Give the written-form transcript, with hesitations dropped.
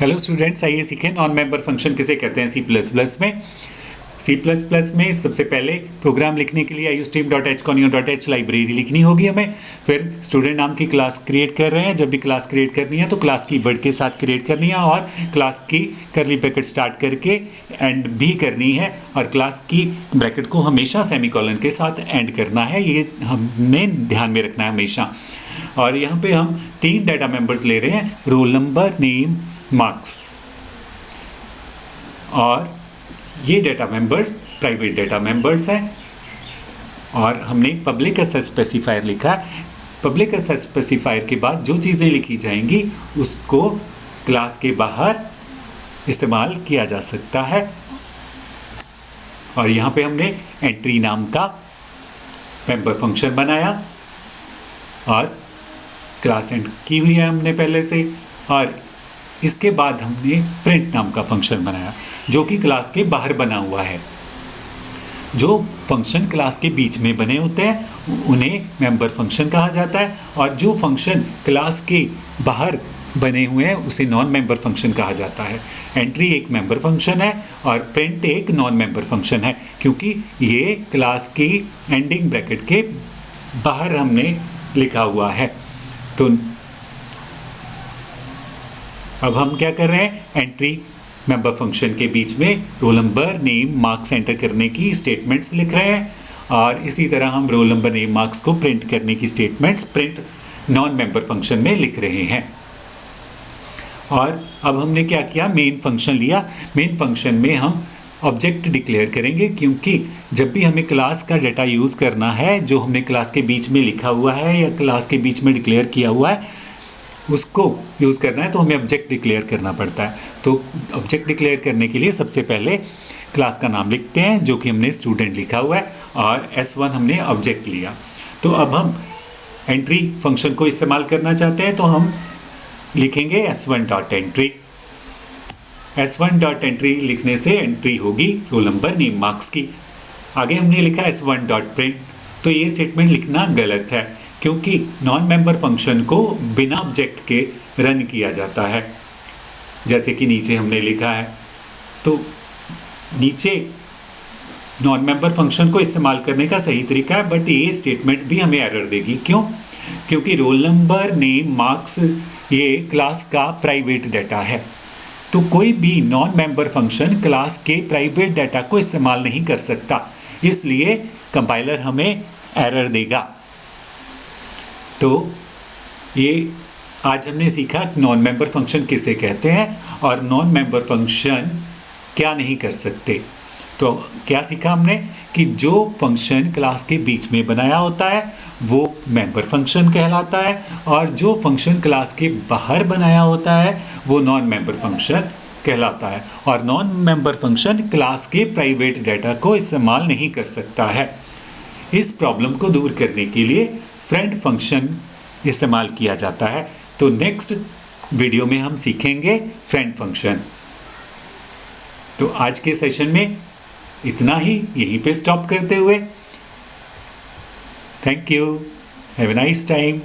Hello students, आइए सीखें non member function किसे कहते हैं सी प्लस प्लस में। सी प्लस प्लस में सबसे पहले प्रोग्राम लिखने के लिए iostream.h लाइब्रेरी लिखनी होगी हमें। फिर स्टूडेंट नाम की क्लास क्रिएट कर रहे हैं, जब भी क्लास क्रिएट करनी है तो क्लास की वर्ड के साथ क्रिएट करनी है और क्लास की करली ब्रैकेट स्टार्ट करके एंड भी करनी है और क्लास की ब्रैकेट को हमेशा सेमीकोलन के साथ एंड करना है, ये हमने ध्यान में रखना है हमेशा। और यहाँ पे हम 3 डाटा मेंबर्स ले रहे हैं, रोल नंबर, नेम, मार्क्स। और ये data members private data members हैं और हमने पब्लिक एसेस स्पेसिफायर लिखा है। पब्लिक एसेस स्पेसिफायर के बाद जो चीज़ें लिखी जाएंगी उसको क्लास के बाहर इस्तेमाल किया जा सकता है। और यहाँ पे हमने एंट्री नाम का मेंबर फंक्शन बनाया और क्लास एंड की हुई है हमने पहले से। और इसके बाद हमने प्रिंट नाम का फंक्शन बनाया जो कि क्लास के बाहर बना हुआ है। जो फंक्शन क्लास के बीच में बने होते हैं उन्हें मेंबर फंक्शन कहा जाता है और जो फंक्शन क्लास के बाहर बने हुए हैं उसे नॉन मेंबर फंक्शन कहा जाता है। एंट्री एक मेंबर फंक्शन है और प्रिंट एक नॉन मेंबर फंक्शन है क्योंकि ये क्लास की एंडिंग ब्रैकेट के बाहर हमने लिखा हुआ है। तो अब हम क्या कर रहे हैं, एंट्री मेंबर फंक्शन के बीच में roll number, name, marks enter करने की स्टेटमेंट्स लिख रहे हैं और इसी तरह हम रोल नंबर, नेम, मार्क्स को प्रिंट करने की statements print non member function में लिख रहे हैं। और अब हमने क्या किया, मेन फंक्शन लिया। मेन फंक्शन में हम ऑब्जेक्ट डिक्लेयर करेंगे क्योंकि जब भी हमें क्लास का डाटा यूज़ करना है जो हमने क्लास के बीच में लिखा हुआ है या क्लास के बीच में डिक्लेयर किया हुआ है उसको यूज़ करना है तो हमें ऑब्जेक्ट डिक्लेयर करना पड़ता है। तो ऑब्जेक्ट डिक्लेयर करने के लिए सबसे पहले क्लास का नाम लिखते हैं जो कि हमने स्टूडेंट लिखा हुआ है और S1 हमने ऑब्जेक्ट लिया। तो अब हम एंट्री फंक्शन को इस्तेमाल करना चाहते हैं तो हम लिखेंगे S1.entry। S1.entry लिखने से एंट्री होगी रोल नंबर, नेम, मार्क्स की। आगे हमने लिखा S1.print, तो ये स्टेटमेंट लिखना गलत है क्योंकि नॉन मेंबर फंक्शन को बिना ऑब्जेक्ट के रन किया जाता है जैसे कि नीचे हमने लिखा है। तो नीचे नॉन मेंबर फंक्शन को इस्तेमाल करने का सही तरीका है, बट ये स्टेटमेंट भी हमें एरर देगी। क्यों? क्योंकि रोल नंबर, नेम, मार्क्स ये क्लास का प्राइवेट डाटा है, तो कोई भी नॉन मेंबर फंक्शन क्लास के प्राइवेट डाटा को इस्तेमाल नहीं कर सकता, इसलिए कंपाइलर हमें एरर देगा। तो ये आज हमने सीखा नॉन मेंबर फंक्शन किसे कहते हैं और नॉन मेंबर फंक्शन क्या नहीं कर सकते। तो क्या सीखा हमने कि जो फंक्शन क्लास के बीच में बनाया होता है वो मेंबर फंक्शन कहलाता है और जो फंक्शन क्लास के बाहर बनाया होता है वो नॉन मेंबर फंक्शन कहलाता है। और नॉन मेंबर फंक्शन क्लास के प्राइवेट डाटा को इस्तेमाल नहीं कर सकता है। इस प्रॉब्लम को दूर करने के लिए फ्रेंड फंक्शन इस्तेमाल किया जाता है। तो नेक्स्ट वीडियो में हम सीखेंगे फ्रेंड फंक्शन। तो आज के सेशन में इतना ही, यहीं पे स्टॉप करते हुए thank you, have a nice time.